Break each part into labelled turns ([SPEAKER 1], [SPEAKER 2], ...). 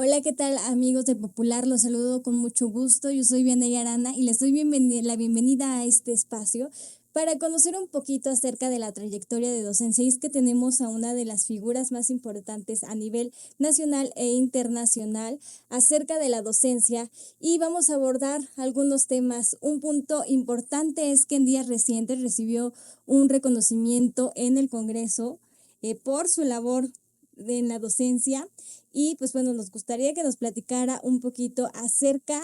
[SPEAKER 1] Hola, ¿qué tal amigos de Popular? Los saludo con mucho gusto. Yo soy Vianey Arana y les doy la bienvenida a este espacio para conocer un poquito acerca de la trayectoria de docencia. Y es que tenemos a una de las figuras más importantes a nivel nacional e internacional acerca de la docencia y vamos a abordar algunos temas. Un punto importante es que en días recientes recibió un reconocimiento en el Congreso por su labor en la docencia y pues bueno, nos gustaría que nos platicara un poquito acerca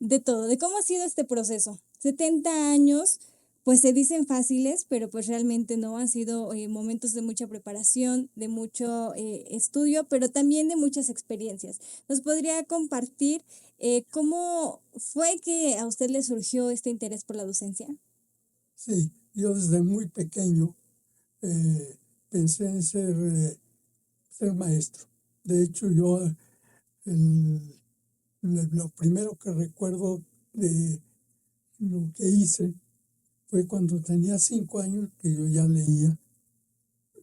[SPEAKER 1] de todo, de cómo ha sido este proceso. 70 años, pues se dicen fáciles, pero pues realmente no, han sido momentos de mucha preparación, de mucho estudio, pero también de muchas experiencias. ¿Nos podría compartir cómo fue que a usted le surgió este interés por la docencia?
[SPEAKER 2] Sí, yo desde muy pequeño eh, pensé en ser maestro. De hecho, yo el- lo primero que recuerdo de lo que hice fue cuando tenía 5 años que yo ya leía.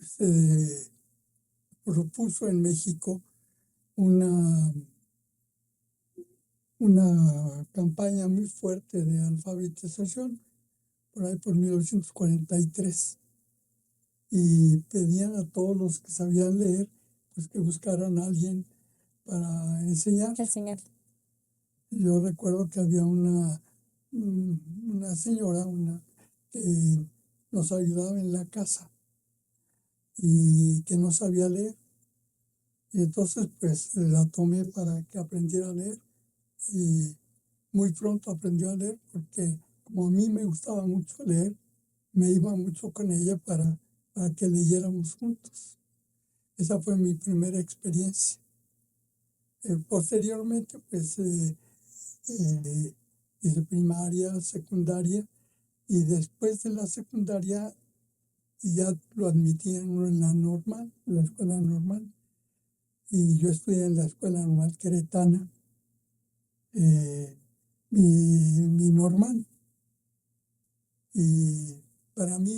[SPEAKER 2] Se propuso en México una, una campaña muy fuerte de alfabetización, por ahí por 1943, y pedían a todos los que sabían leer pues que buscaran a alguien para enseñar.
[SPEAKER 1] Enseñar.
[SPEAKER 2] Yo recuerdo que había una señora, que nos ayudaba en la casa y que no sabía leer. Y entonces pues la tomé para que aprendiera a leer y muy pronto aprendió a leer porque como a mí me gustaba mucho leer, me iba mucho con ella para que leyéramos juntos. Esa fue mi primera experiencia. Posteriormente, pues hice primaria, secundaria, y después de la secundaria ya lo admitían uno en la normal, en la escuela normal, y yo estudié en la escuela normal queretana, eh, mi normal, y para mí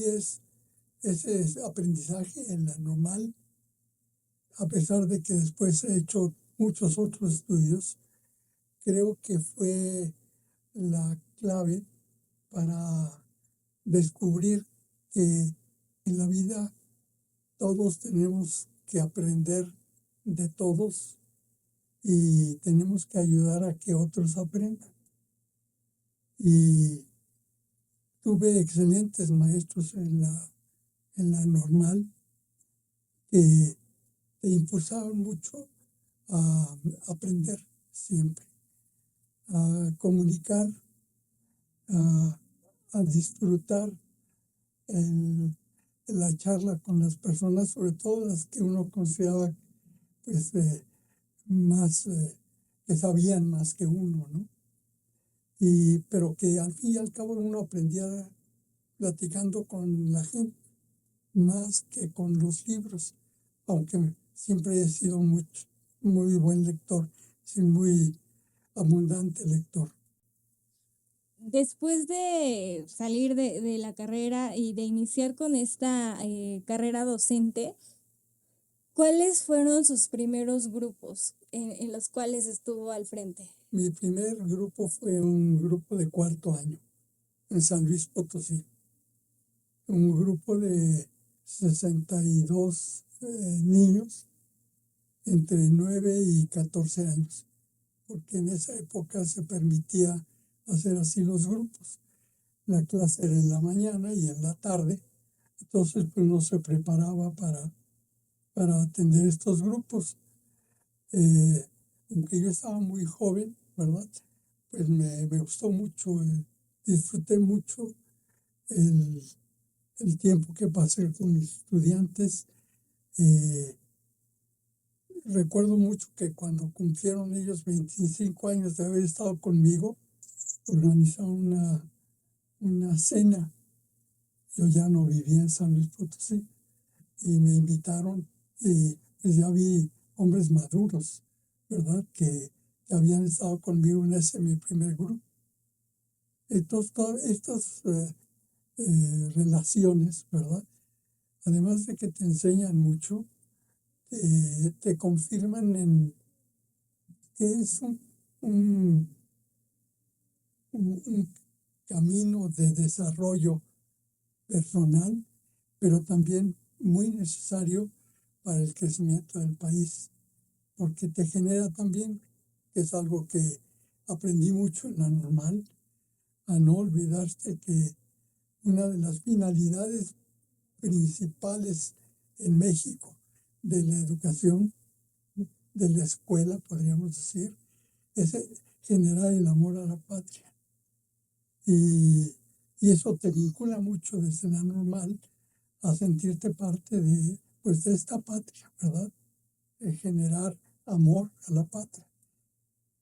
[SPEAKER 2] ese aprendizaje en la normal, a pesar de que después he hecho muchos otros estudios, creo que fue la clave para descubrir que en la vida todos tenemos que aprender de todos y tenemos que ayudar a que otros aprendan. Y tuve excelentes maestros en la normal que te impulsaron mucho a aprender siempre, a comunicar, a, a disfrutar el- la charla con las personas, sobre todo las que uno consideraba pues, más, que sabían más que uno, ¿no? Pero que al fin y al cabo uno aprendía platicando con la gente más que con los libros, aunque siempre he sido muy buen lector, sí, muy abundante lector.
[SPEAKER 1] Después de salir de la carrera y de iniciar con esta carrera docente, ¿cuáles fueron sus primeros grupos en los cuales estuvo al frente?
[SPEAKER 2] Mi primer grupo fue un grupo de cuarto año en San Luis Potosí, un grupo de 62 niños entre 9 y 14 años, porque en esa época se permitía hacer así los grupos. La clase era en la mañana y en la tarde, entonces pues uno se preparaba para atender estos grupos. Eh, Aunque yo estaba muy joven, ¿verdad? Pues me gustó mucho, disfruté mucho el, el tiempo que pasé con mis estudiantes. Eh, Recuerdo mucho que cuando cumplieron ellos 25 años de haber estado conmigo, organizaron una cena. Yo ya no vivía en San Luis Potosí y me invitaron y pues ya vi hombres maduros, ¿verdad? Que habían estado conmigo en ese mi primer grupo. Entonces, todas estas relaciones, ¿verdad? Además de que te enseñan mucho, te confirman que es un, un camino de desarrollo personal, pero también muy necesario para el crecimiento del país, porque te genera también, que es algo que aprendí mucho en la normal, a no olvidarte que una de las finalidades principales en México de la educación, de la escuela, podríamos decir, es generar el amor a la patria. Y, y eso te vincula mucho desde la normal a sentirte parte de, pues, de esta patria, ¿verdad? Generar amor a la patria.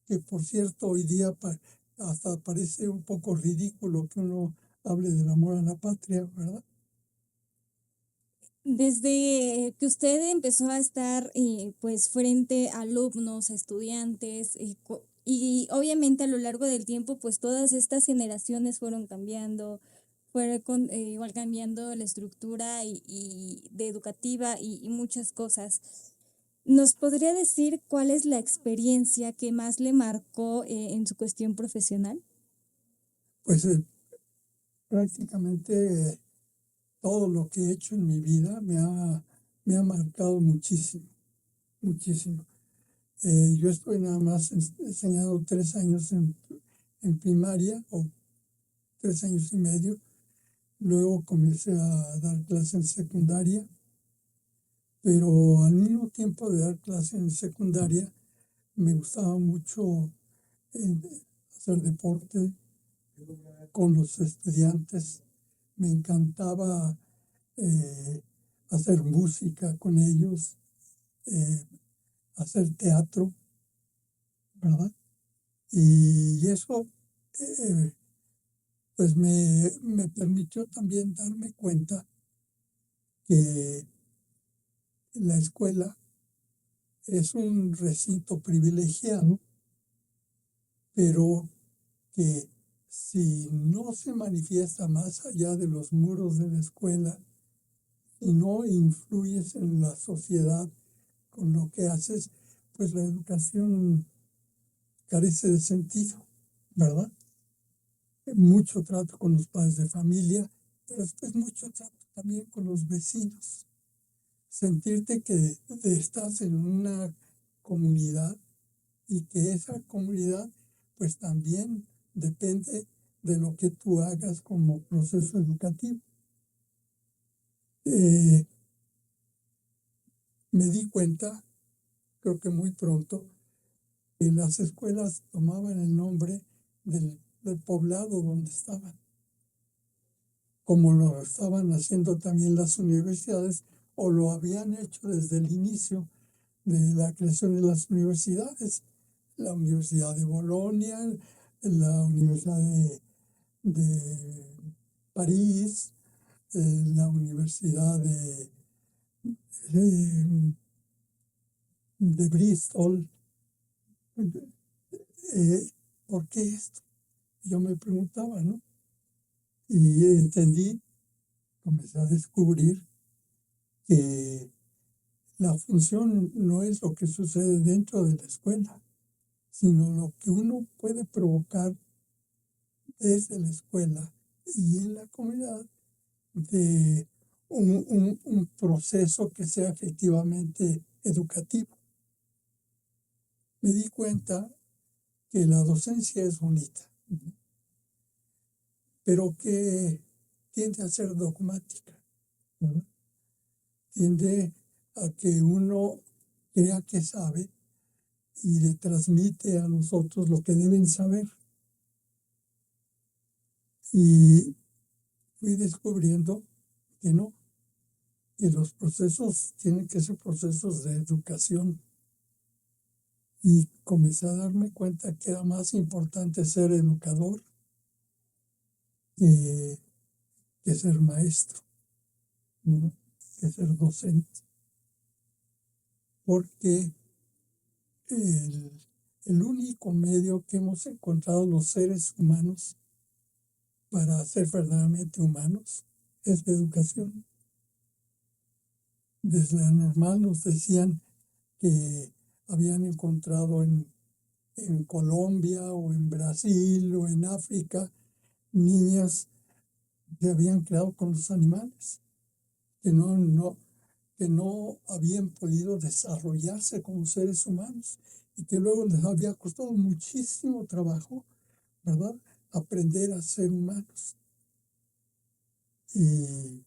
[SPEAKER 2] Que por cierto, hoy día hasta parece un poco ridículo que uno hable del amor a la patria, ¿verdad?
[SPEAKER 1] Desde que usted empezó a estar pues frente a alumnos, a estudiantes, y obviamente a lo largo del tiempo pues todas estas generaciones fueron cambiando, igual cambiando la estructura y de educativa y muchas cosas. ¿Nos podría decir cuál es la experiencia que más le marcó en su cuestión profesional?
[SPEAKER 2] Pues prácticamente todo lo que he hecho en mi vida me ha marcado muchísimo, muchísimo. Yo estoy nada más enseñando 3 años en primaria, o 3 años y medio. Luego comencé a dar clases en secundaria, pero al mismo tiempo de dar clases en secundaria, me gustaba mucho eh, hacer deporte con los estudiantes. Me encantaba eh, hacer música con ellos, eh, hacer teatro, ¿verdad? Y eso eh, pues me permitió también darme cuenta que la escuela es un recinto privilegiado, pero que si no se manifiesta más allá de los muros de la escuela y no influyes en la sociedad con lo que haces, pues la educación carece de sentido, ¿verdad? Mucho trato con los padres de familia, pero después mucho trato también con los vecinos. Sentirte que estás en una comunidad y que esa comunidad pues también depende de lo que tú hagas como proceso educativo. Eh, Me di cuenta, creo que muy pronto, que las escuelas tomaban el nombre del poblado donde estaban, como lo estaban haciendo también las universidades, o lo habían hecho desde el inicio de la creación de las universidades. La Universidad de Bolonia, la Universidad de París, la Universidad de, de Bristol. Eh, ¿Por qué esto? Yo me preguntaba, ¿no? Y entendí, comencé a descubrir que la función no es lo que sucede dentro de la escuela, sino lo que uno puede provocar desde la escuela y en la comunidad de un proceso que sea efectivamente educativo. Me di cuenta que la docencia es bonita, pero que tiende a ser dogmática, ¿verdad? Tiende a que uno crea que sabe y le transmite a los otros lo que deben saber. Y fui descubriendo que no, que los procesos tienen que ser procesos de educación. Y comencé a darme cuenta que era más importante ser educador que, que ser maestro, ¿no? Que ser docente. Porque el, el único medio que hemos encontrado los seres humanos para ser verdaderamente humanos es la educación. Desde la normal nos decían que habían encontrado en en Colombia o en Brasil o en África, niñas que habían creado con los animales, que no habían podido desarrollarse como seres humanos y que luego les había costado muchísimo trabajo, ¿verdad?, aprender a ser humanos. Y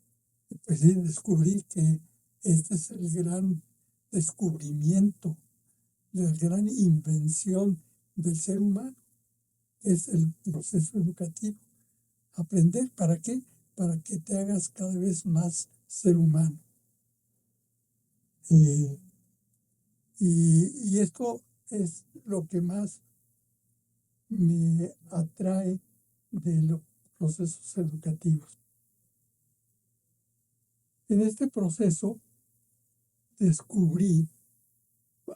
[SPEAKER 2] pues sí, descubrí que este es el gran descubrimiento, la gran invención del ser humano, es el proceso educativo. Aprender, ¿para qué? Para que te hagas cada vez más ser humano. Y esto es lo que más me atrae de los procesos educativos. En este proceso descubrí,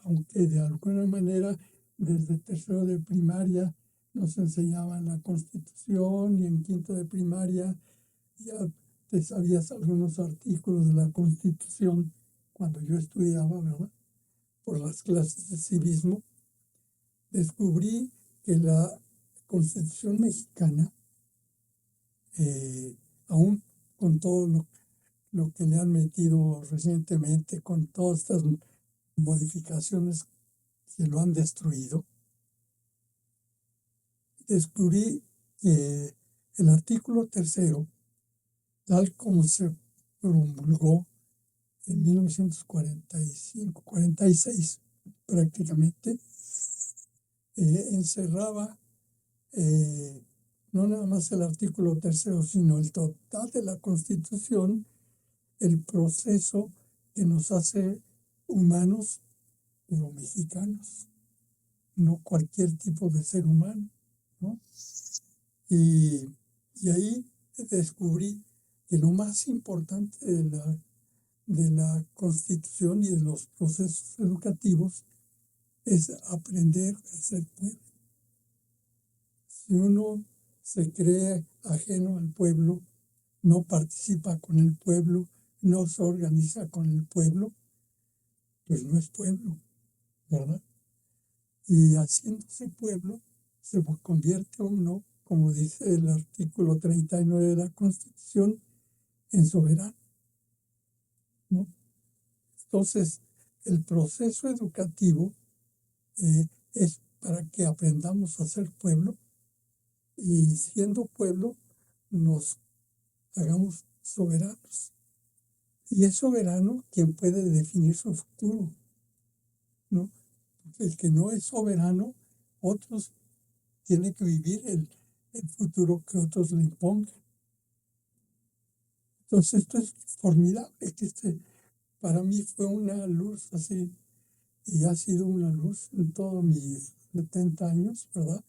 [SPEAKER 2] aunque de alguna manera desde tercero de primaria nos enseñaban la Constitución y en quinto de primaria ya te sabías algunos artículos de la Constitución cuando yo estudiaba, ¿verdad?, por las clases de civismo, descubrí que la Constitución mexicana, aún con todo lo que le han metido recientemente, con todas estas modificaciones que lo han destruido, descubrí que el artículo tercero, tal como se promulgó en 1945-46 prácticamente, encerraba no nada más el artículo tercero, sino el total de la Constitución, el proceso que nos hace humanos, pero mexicanos, no cualquier tipo de ser humano, ¿no? Y ahí descubrí que lo más importante de la Constitución y de los procesos educativos es aprender a ser pueblo. Si uno se cree ajeno al pueblo, no participa con el pueblo, no se organiza con el pueblo, pues no es pueblo, ¿verdad? Y haciéndose pueblo, se convierte uno, como dice el artículo 39 de la Constitución, en soberano, ¿no? Entonces, el proceso educativo es para que aprendamos a ser pueblo y siendo pueblo nos hagamos soberanos. Y es soberano quien puede definir su futuro, ¿no? El que no es soberano, otros tienen que vivir el futuro que otros le impongan. Entonces esto es formidable, que para mí fue una luz así, y ha sido una luz en todos mis 70 años, ¿verdad?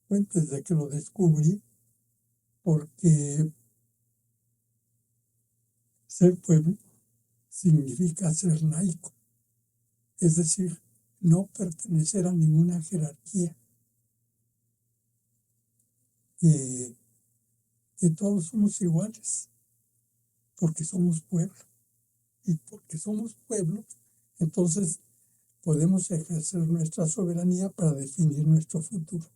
[SPEAKER 2] Bueno, desde que lo descubrí, porque ser pueblo significa ser laico, es decir, no pertenecer a ninguna jerarquía, que todos somos iguales, porque somos pueblo. Y porque somos pueblo, entonces podemos ejercer nuestra soberanía para definir nuestro futuro.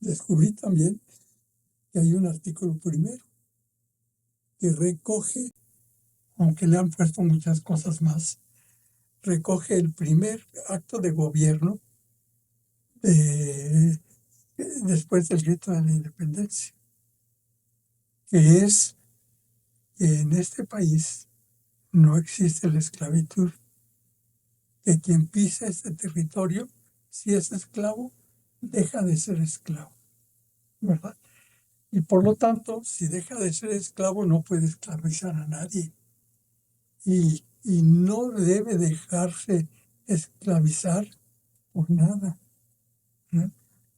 [SPEAKER 2] Descubrí también que hay un artículo primero que recoge, aunque le han puesto muchas cosas más, recoge el primer acto de gobierno después del grito de la independencia, que es que en este país no existe la esclavitud, que quien pisa este territorio, si es esclavo, deja de ser esclavo, ¿verdad? Y por lo tanto, si deja de ser esclavo, no puede esclavizar a nadie. Y no debe dejarse esclavizar por nada, ¿no?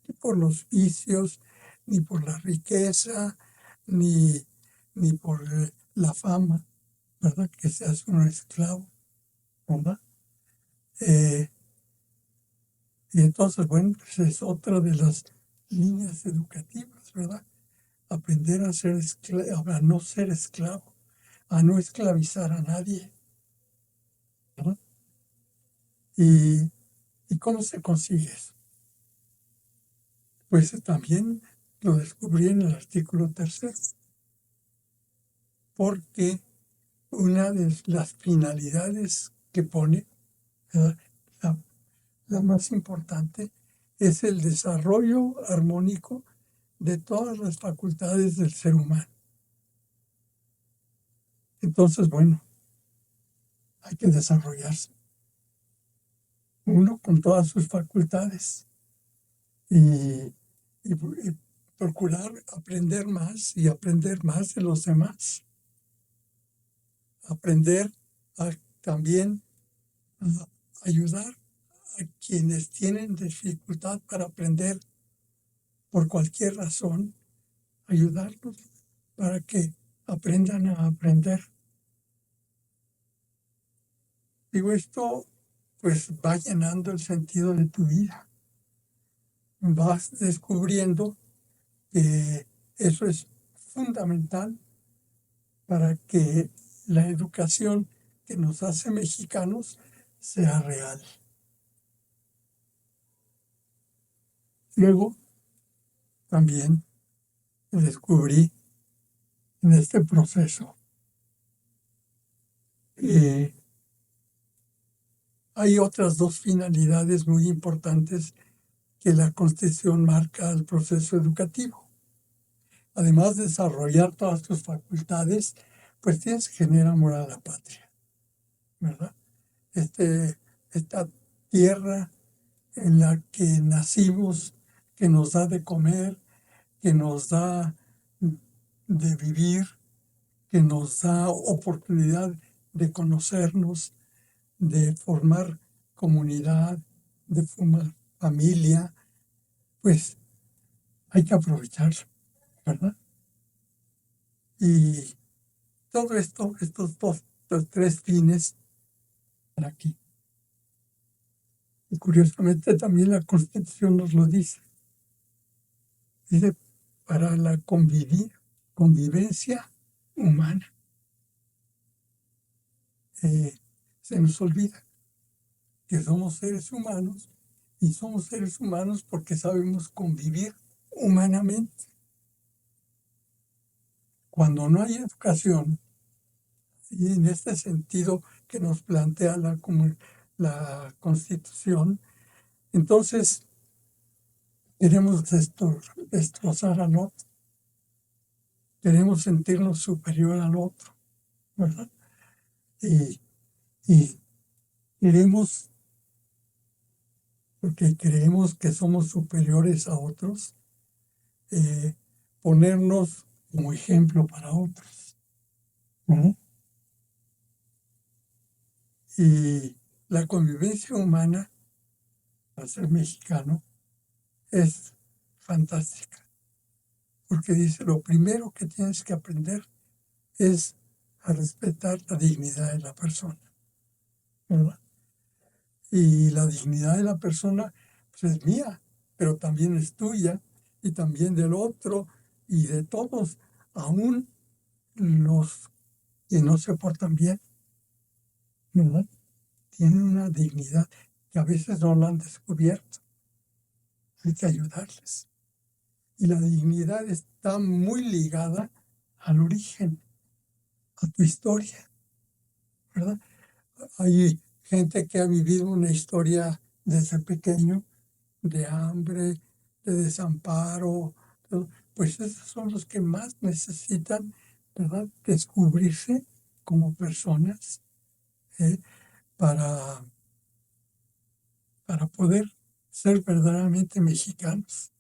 [SPEAKER 2] Ni por los vicios, ni por la riqueza, ni por la fama, ¿verdad? Que seas un esclavo, ¿verdad? Y entonces, bueno, pues es otra de las líneas educativas, ¿verdad? Aprender a ser a no ser esclavo, a no esclavizar a nadie, ¿verdad? ¿Y, ¿Y cómo se consigue eso? Pues también lo descubrí en el artículo 3º, porque una de las finalidades que pone, ¿verdad?, la, la más importante, es el desarrollo armónico de todas las facultades del ser humano. Entonces, bueno, hay que desarrollarse uno con todas sus facultades y, y procurar aprender más y aprender más de los demás. Aprender también a ayudar a quienes tienen dificultad para aprender por cualquier razón, ayudarlos para que aprendan a aprender. Digo, esto pues va llenando el sentido de tu vida. Vas descubriendo que eso es fundamental para que la educación que nos hace mexicanos sea real. Luego, también descubrí en este proceso que hay otras dos finalidades muy importantes que la Constitución marca al proceso educativo. Además de desarrollar todas tus facultades, pues tienes que generar amor a la patria, ¿verdad? Esta tierra en la que nacimos, que nos da de comer, que nos da de vivir, que nos da oportunidad de conocernos, de formar comunidad, de formar familia, pues hay que aprovecharlo, ¿verdad? Y todo esto, estos tres fines, para aquí. Y curiosamente también la Constitución nos lo dice. Dice, para la convivencia humana. Se nos olvida que somos seres humanos y somos seres humanos porque sabemos convivir humanamente. Cuando no hay educación, y en este sentido que nos plantea la Constitución, entonces queremos destrozar al otro, queremos sentirnos superior al otro, ¿verdad? Y queremos, porque creemos que somos superiores a otros, ponernos como ejemplo para otros, ¿no? Y la convivencia humana, al ser mexicano, es fantástica, porque dice, lo primero que tienes que aprender es a respetar la dignidad de la persona, ¿verdad? Y la dignidad de la persona pues, es mía, pero también es tuya, y también del otro, y de todos, aún los que no se portan bien, ¿verdad? Tienen una dignidad que a veces no la han descubierto. Hay que ayudarles. Y la dignidad está muy ligada al origen, a tu historia, ¿verdad? Hay gente que ha vivido una historia desde pequeño de hambre, de desamparo, pues esos son los que más necesitan, ¿verdad?, descubrirse como personas, ¿eh? para, para poder ser verdaderamente mexicanos.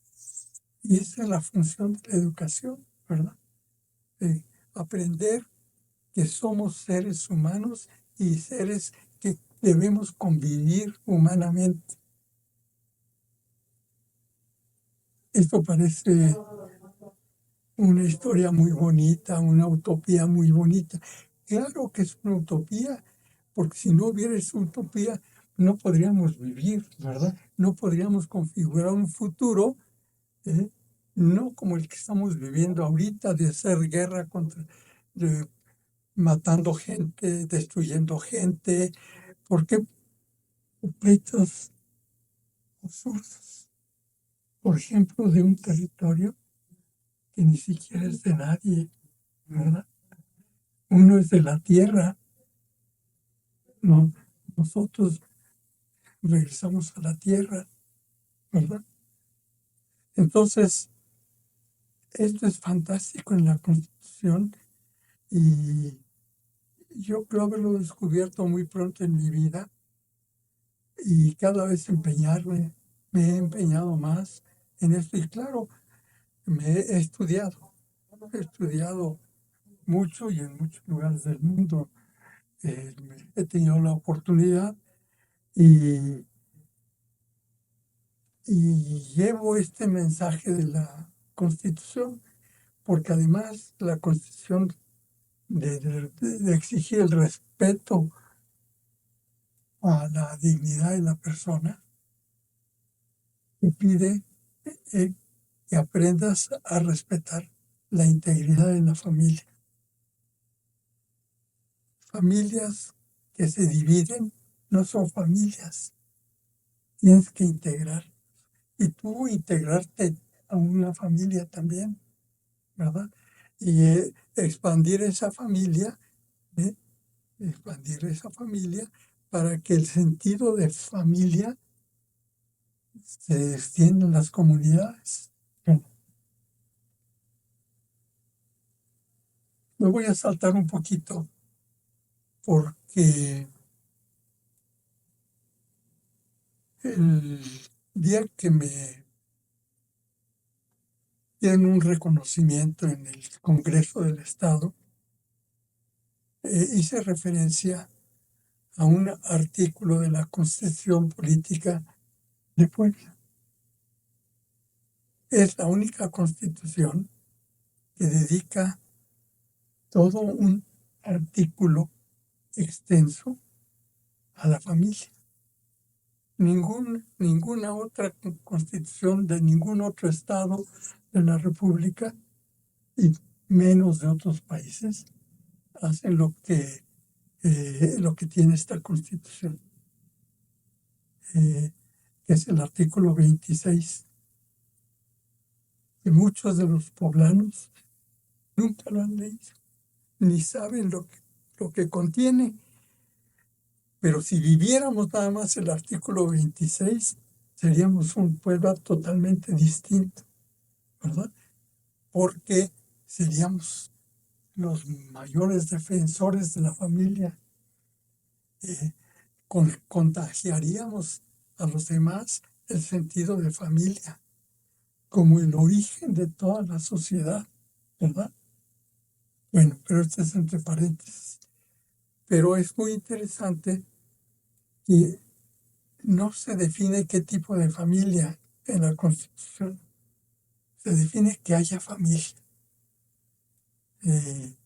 [SPEAKER 2] Y esa es la función de la educación, ¿verdad? Aprender que somos seres humanos y seres que debemos convivir humanamente. Esto parece una historia muy bonita, una utopía muy bonita. Claro que es una utopía, porque si no hubiera esa utopía, no podríamos vivir, ¿verdad? No podríamos configurar un futuro, ¿eh?, no como el que estamos viviendo ahorita, de hacer guerra matando gente, destruyendo gente. ¿Por qué? pleitos absurdos. Por ejemplo, de un territorio que ni siquiera es de nadie, ¿verdad? Uno es de la tierra, no, nosotros regresamos a la tierra, ¿verdad? Entonces, esto es fantástico en la Constitución y yo creo haberlo descubierto muy pronto en mi vida y cada vez me he empeñado más en esto y claro, he estudiado mucho y en muchos lugares del mundo. He tenido la oportunidad y, y llevo este mensaje de la Constitución, porque además la Constitución de exigir el respeto a la dignidad de la persona, te pide eh, que aprendas a respetar la integridad de la familia. Familias que se dividen no son familias, tienes que integrar. Y tú integrarte a una familia también, ¿verdad? Y ¿eh? Expandir esa familia para que el sentido de familia se extienda en las comunidades. Bueno, me voy a saltar un poquito porque el día que me dieron un reconocimiento en el Congreso del Estado, hice referencia a un artículo de la Constitución Política de Puebla. Es la única constitución que dedica todo un artículo extenso a la familia. Ninguna otra constitución de ningún otro estado de la República y menos de otros países hacen lo que tiene esta constitución, que es el artículo 26, que muchos de los poblanos nunca lo han leído, ni saben lo que contiene. Pero si viviéramos nada más el artículo 26, seríamos un pueblo totalmente distinto, ¿verdad? Porque seríamos los mayores defensores de la familia. Contagiaríamos a los demás el sentido de familia como el origen de toda la sociedad, ¿verdad? Bueno, pero esto es entre paréntesis. Pero es muy interesante que no se define qué tipo de familia en la Constitución. Se define que haya familia eh,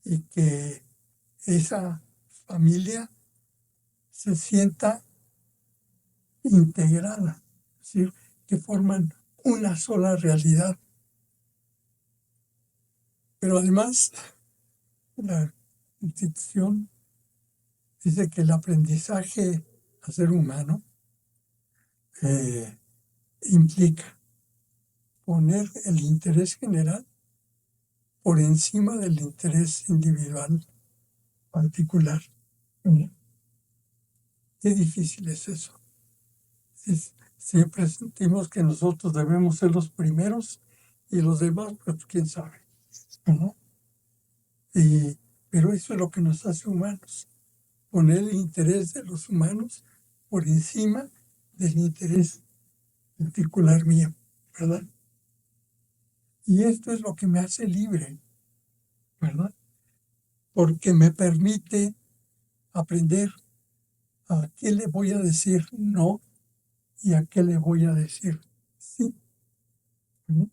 [SPEAKER 2] y que esa familia se sienta integrada, es decir, que forman una sola realidad. Pero además, la Constitución dice que el aprendizaje a ser humano eh, implica poner el interés general por encima del interés individual particular. Qué difícil es eso. Siempre sentimos que nosotros debemos ser los primeros y los demás, pues quién sabe, ¿no? Pero eso es lo que nos hace humanos, poner el interés de los humanos por encima del interés particular mío, ¿verdad? Y esto es lo que me hace libre, ¿verdad? Porque me permite aprender a qué le voy a decir no y a qué le voy a decir sí, ¿no?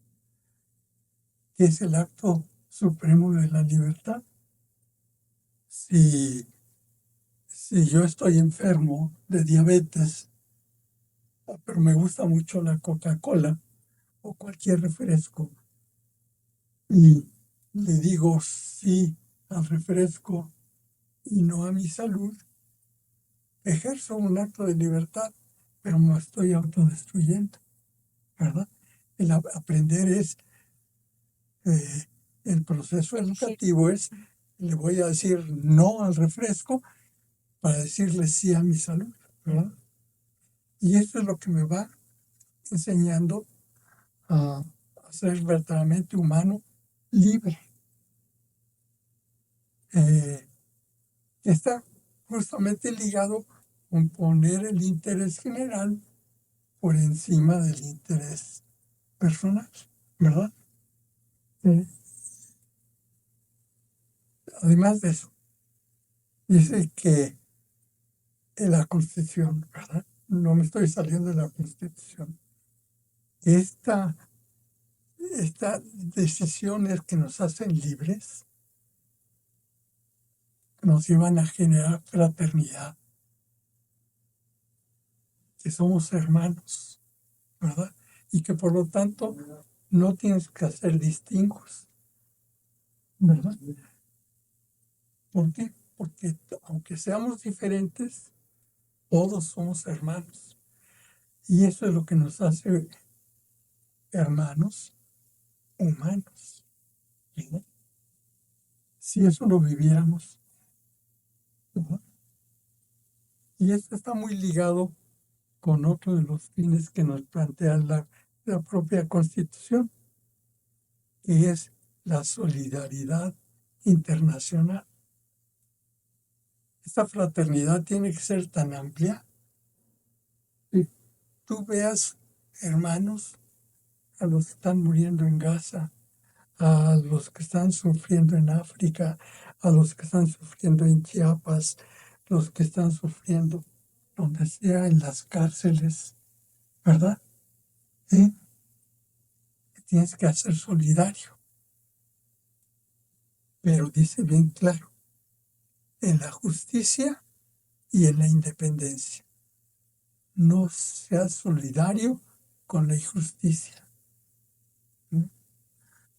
[SPEAKER 2] Que es el acto supremo de la libertad. Si, si yo estoy enfermo de diabetes, pero me gusta mucho la Coca-Cola o cualquier refresco, y le digo sí al refresco y no a mi salud, ejerzo un acto de libertad, pero me estoy autodestruyendo, ¿verdad? El aprender es, el proceso educativo es, le voy a decir no al refresco para decirle sí a mi salud, ¿verdad? Y esto es lo que me va enseñando a ser verdaderamente humano, libre. Está justamente ligado con poner el interés general por encima del interés personal, ¿verdad? Además de eso, dice que en la Constitución, ¿verdad? No me estoy saliendo de la Constitución. Estas decisiones que nos hacen libres nos iban a generar fraternidad, que somos hermanos, ¿verdad? Y que por lo tanto no tienes que hacer distingos, ¿verdad? ¿Por qué? Porque aunque seamos diferentes, todos somos hermanos. Y eso es lo que nos hace hermanos humanos, ¿verdad? Si eso lo viviéramos, ¿verdad? Y esto está muy ligado con otro de los fines que nos plantea la propia Constitución, que es la solidaridad internacional. Esta fraternidad tiene que ser tan amplia que tú veas hermanos a los que están muriendo en Gaza, a los que están sufriendo en África, a los que están sufriendo en Chiapas, los que están sufriendo donde sea en las cárceles, ¿verdad? ¿Sí? Tienes que hacer solidario, pero dice bien claro, en la justicia y en la independencia. No seas solidario con la injusticia.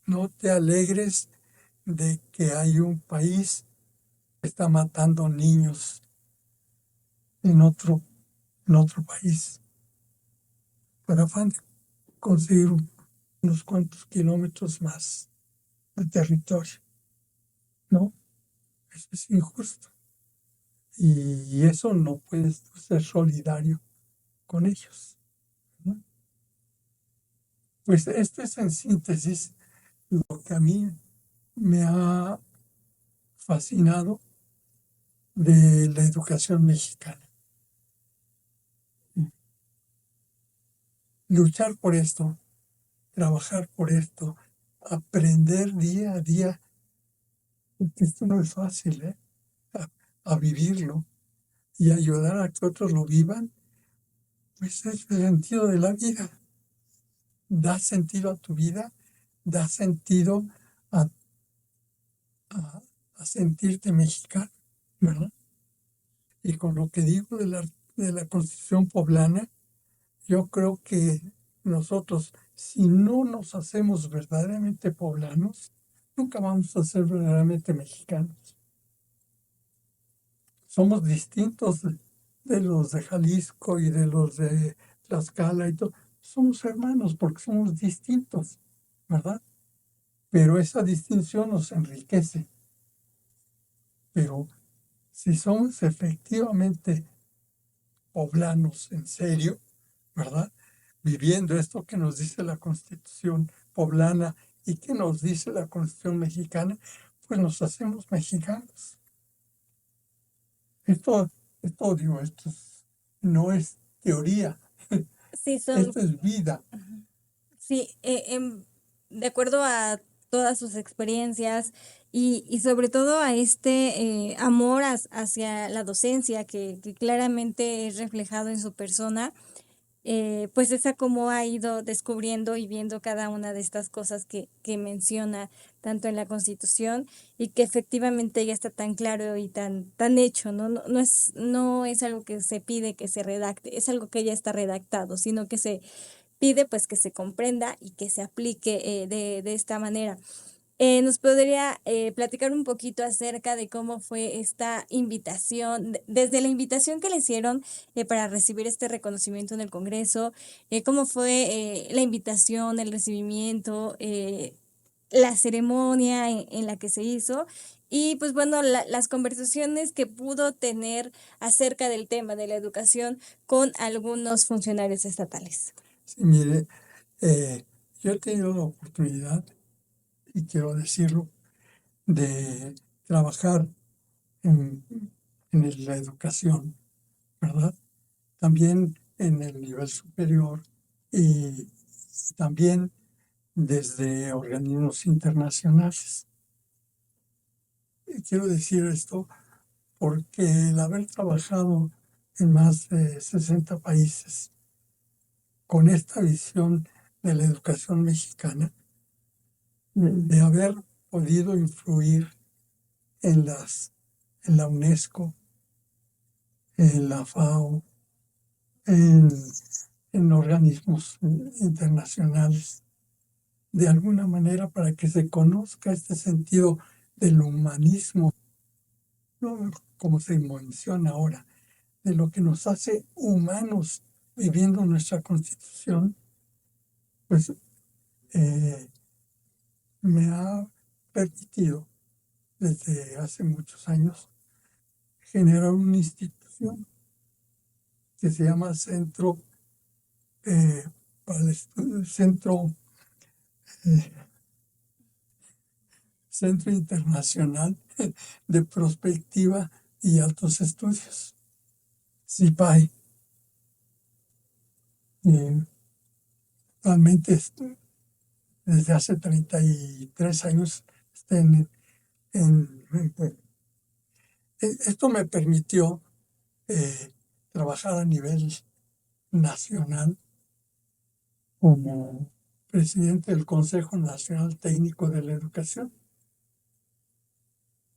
[SPEAKER 2] No te alegres de que hay un país que está matando niños en otro país para afán de conseguir unos cuantos kilómetros más de territorio. No, eso es injusto. Y eso no puedes ser solidario con ellos, ¿no? Pues esto es en síntesis lo que a mí me ha fascinado de la educación mexicana. Luchar por esto, trabajar por esto, aprender día a día, porque esto no es fácil, ¿eh? A vivirlo y ayudar a que otros lo vivan, pues es el sentido de la vida. Da sentido a tu vida, da sentido a, a sentirte mexicano, ¿verdad? Y con lo que digo de la Constitución poblana, yo creo que nosotros, si no nos hacemos verdaderamente poblanos, nunca vamos a ser verdaderamente mexicanos. Somos distintos de los de Jalisco y de los de Tlaxcala y todo. Somos hermanos porque somos distintos, ¿verdad? Pero esa distinción nos enriquece. Pero si somos efectivamente poblanos en serio, ¿verdad? Viviendo esto que nos dice la Constitución poblana y que nos dice la Constitución mexicana, pues nos hacemos mexicanos. Esto, esto no es teoría,
[SPEAKER 1] Sí,
[SPEAKER 2] esto es vida.
[SPEAKER 1] sí, de acuerdo a todas sus experiencias y sobre todo a este amor hacia la docencia que claramente es reflejado en su persona, pues esa como ha ido descubriendo y viendo cada una de estas cosas que menciona tanto en la Constitución y que efectivamente ya está tan claro y tan hecho, ¿no? No es algo que se pide que se redacte, es algo que ya está redactado, sino que se pide pues que se comprenda y que se aplique de esta manera. ¿Nos podría platicar un poquito acerca de cómo fue esta invitación, desde la invitación que le hicieron para recibir este reconocimiento en el Congreso, cómo fue la invitación, el recibimiento, la ceremonia en la que se hizo y pues bueno, las conversaciones que pudo tener acerca del tema de la educación con algunos funcionarios estatales?
[SPEAKER 2] Sí, mire, yo he tenido la oportunidad, y quiero decirlo, de trabajar en, la educación, ¿verdad? También en el nivel superior y también desde organismos internacionales. Y quiero decir esto porque el haber trabajado en más de 60 países con esta visión de la educación mexicana, de haber podido influir en en la UNESCO, en la FAO, en, en organismos internacionales, de alguna manera para que se conozca este sentido del humanismo, no como se menciona ahora, de lo que nos hace humanos viviendo nuestra Constitución, pues eh, me ha permitido desde hace muchos años generar una institución que se llama eh, Centro, eh, Centro Internacional de Prospectiva y Altos Estudios, CIPAE. Actualmente desde hace 33 años está en Puebla. Esto me permitió trabajar a nivel nacional como presidente del Consejo Nacional Técnico de la Educación,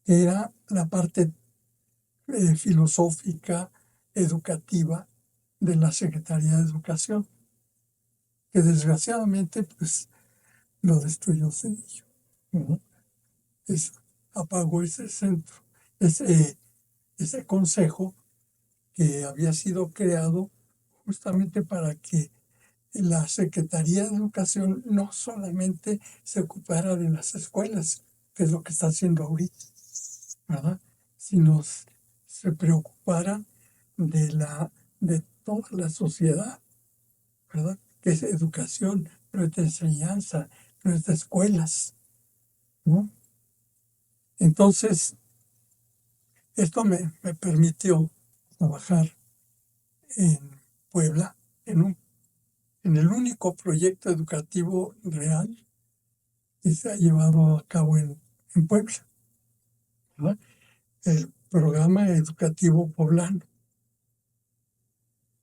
[SPEAKER 2] que era la parte filosófica, educativa de la Secretaría de Educación, que desgraciadamente pues lo destruyó Cedillo, ¿no? Apagó ese centro, ese, ese consejo que había sido creado justamente para que la Secretaría de Educación no solamente se ocupara de las escuelas, que es lo que está haciendo ahorita, ¿verdad? Sino se preocupara de toda la sociedad, ¿verdad? Que es educación, nuestra enseñanza, nuestras escuelas, ¿no? Entonces, esto me permitió trabajar en Puebla, en el único proyecto educativo real que se ha llevado a cabo en Puebla, ¿verdad? El programa educativo poblano,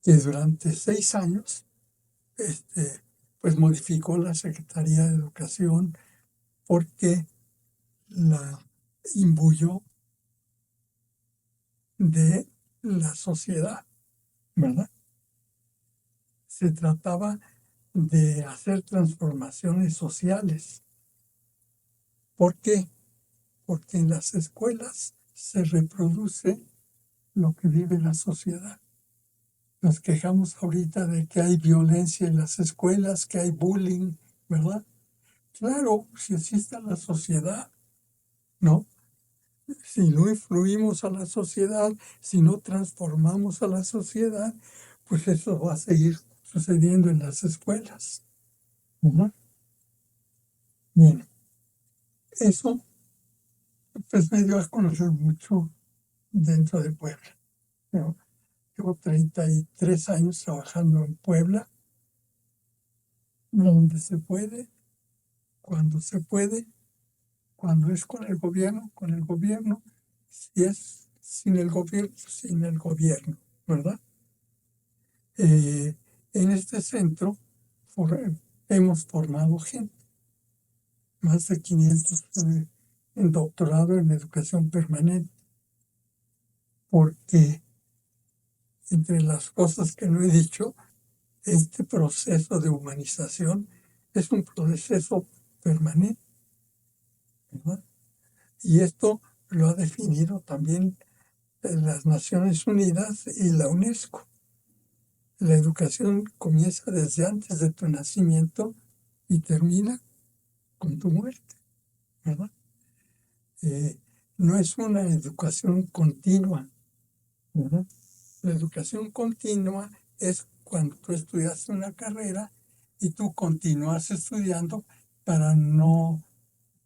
[SPEAKER 2] que durante 6 años pues modificó la Secretaría de Educación porque la imbuyó de la sociedad, ¿verdad? Se trataba de hacer transformaciones sociales. ¿Por qué? Porque en las escuelas se reproduce lo que vive la sociedad. Nos quejamos ahorita de que hay violencia en las escuelas, que hay bullying, ¿verdad? Claro, si existe la sociedad, ¿no? Si no influimos a la sociedad, si no transformamos a la sociedad, pues eso va a seguir sucediendo en las escuelas, ¿verdad? Bien, eso pues me dio a conocer mucho dentro de Puebla, ¿no? Llevo 33 años trabajando en Puebla, donde se puede, cuando es con el gobierno, si es sin el gobierno, ¿verdad? En este centro for- hemos formado gente, más de 500 en doctorado en educación permanente, porque entre las cosas que no he dicho, este proceso de humanización es un proceso permanente. ¿verdad? Y esto lo ha definido también las Naciones Unidas y la UNESCO. La educación comienza desde antes de tu nacimiento y termina con tu muerte, ¿verdad? Eh, no es una educación continua, ¿verdad? La educación continua es cuando tú estudias una carrera y tú continúas estudiando para no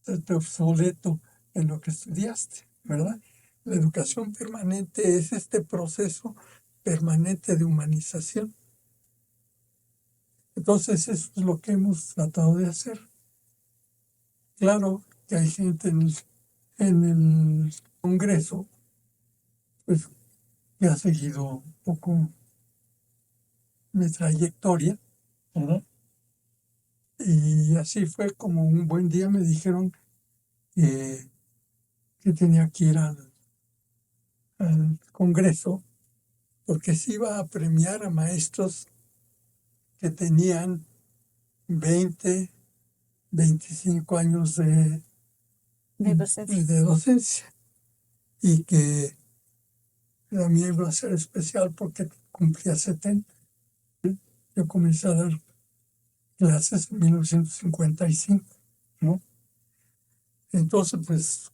[SPEAKER 2] ser obsoleto en lo que estudiaste, ¿verdad? La educación permanente es este proceso permanente de humanización. Entonces, eso es lo que hemos tratado de hacer. Claro que hay gente en el Congreso, pues, que ha seguido un poco mi trayectoria, ¿verdad? Y así fue como un buen día me dijeron que tenía que ir al Congreso porque se iba a premiar a maestros que tenían 20, 25 años de docencia y que la mía iba a ser especial porque cumplía 70. Yo comencé a dar clases en 1955, ¿no? Entonces, pues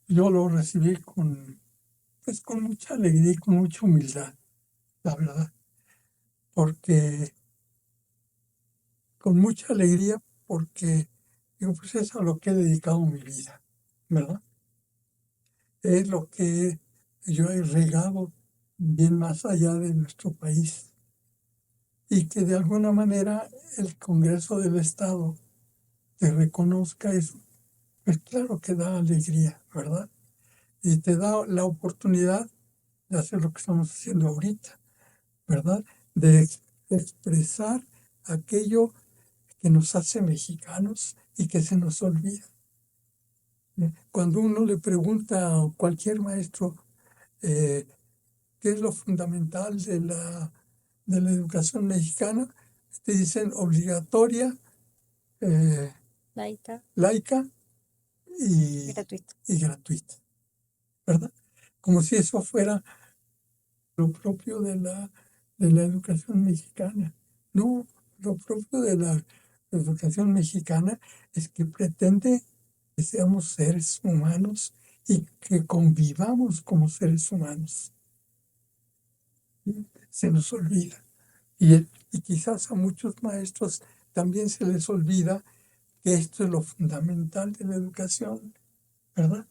[SPEAKER 2] yo lo recibí pues, con mucha alegría y con mucha humildad, la verdad, porque con mucha alegría porque digo, pues es a lo que he dedicado mi vida, ¿verdad? Es lo que yo he regado bien más allá de nuestro país y que de alguna manera el Congreso del Estado te reconozca eso, pues claro que da alegría, ¿verdad? Y te da la oportunidad de hacer lo que estamos haciendo ahorita, ¿verdad? De expresar aquello que nos hace mexicanos y que se nos olvida. Cuando uno le pregunta a cualquier maestro qué es lo fundamental de la educación mexicana, te dicen obligatoria, laica y gratuita, ¿verdad? Como si eso fuera lo propio de la educación mexicana. No, lo propio de la educación mexicana es que pretende que seamos seres humanos y que convivamos como seres humanos. Se nos olvida. Y quizás a muchos maestros también se les olvida que esto es lo fundamental de la educación, ¿verdad?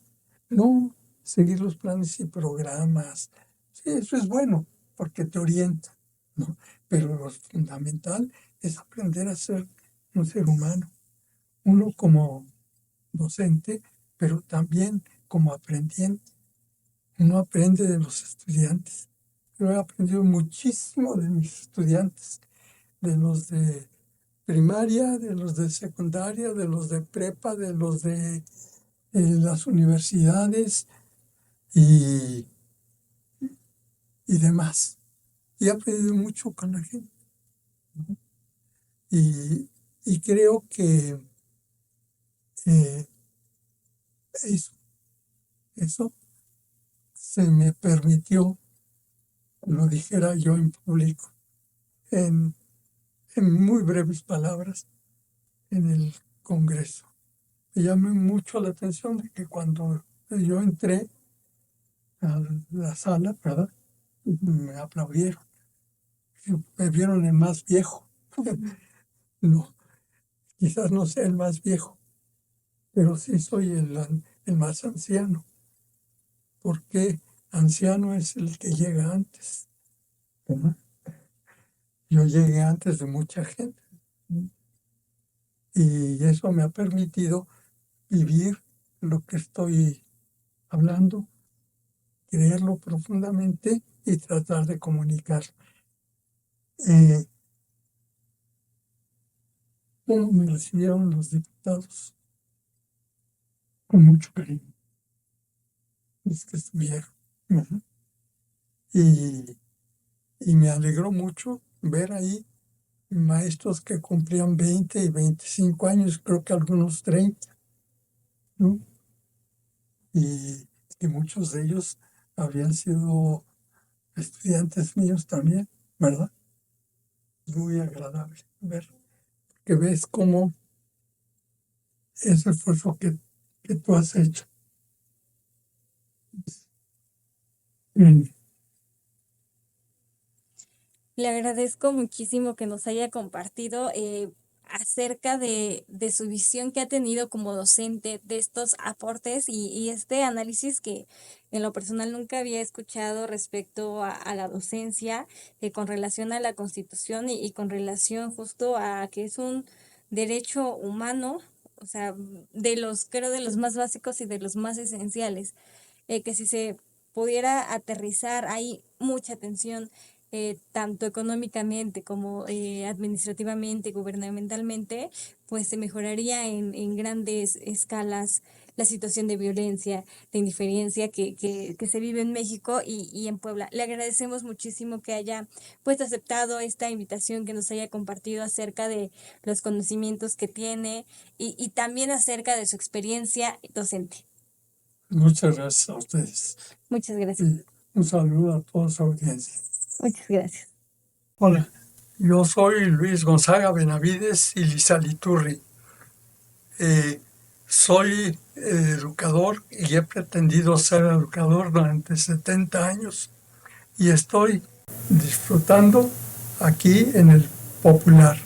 [SPEAKER 2] No seguir los planes y programas. Sí, eso es bueno porque te orienta, ¿no? Pero lo fundamental es aprender a ser un ser humano, uno como docente, pero también como aprendiente. Uno aprende de los estudiantes. Yo he aprendido muchísimo de mis estudiantes, de los de primaria, de los de secundaria, de los de prepa, de los de las universidades y, y demás. Y he aprendido mucho con la gente. Y, y creo que eh, eso, eso se me permitió, lo dijera yo en público, en, en muy breves palabras, en el Congreso. Me llamó mucho la atención de que cuando yo entré a la sala, ¿verdad? Me aplaudieron. Me vieron el más viejo. No, quizás no sea el más viejo, pero sí soy el más anciano, porque anciano es el que llega antes, ¿verdad? Yo llegué antes de mucha gente y eso me ha permitido vivir lo que estoy hablando, creerlo profundamente y tratar de comunicar. ¿Cómo me recibieron los diputados? Con mucho cariño, los que estuvieron. Ujú. Y, y me alegró mucho ver ahí maestros que cumplían 20 y 25 años, creo que algunos 30, ¿no? y muchos de ellos habían sido estudiantes míos también, ¿verdad? Muy agradable ver que ves cómo ese esfuerzo que tú has hecho. Mm.
[SPEAKER 1] Le agradezco muchísimo que nos haya compartido acerca de su visión que ha tenido como docente, de estos aportes y este análisis que en lo personal nunca había escuchado respecto a la docencia, con relación a la Constitución y con relación justo a que es un derecho humano, o sea, creo, de los más básicos y de los más esenciales, que si se pudiera aterrizar, hay mucha atención, tanto económicamente como administrativamente, gubernamentalmente, pues se mejoraría en grandes escalas la situación de violencia, de indiferencia que se vive en México y en Puebla. Le agradecemos muchísimo que haya pues aceptado esta invitación, que nos haya compartido acerca de los conocimientos que tiene y también acerca de su experiencia docente.
[SPEAKER 2] Muchas gracias a ustedes.
[SPEAKER 1] Muchas gracias.
[SPEAKER 2] Y un saludo a toda su audiencia.
[SPEAKER 1] Muchas gracias.
[SPEAKER 2] Hola, yo soy Luis Gonzaga Benavides y Lizaliturri. Soy educador y he pretendido ser educador durante 70 años y estoy disfrutando aquí en el Popular.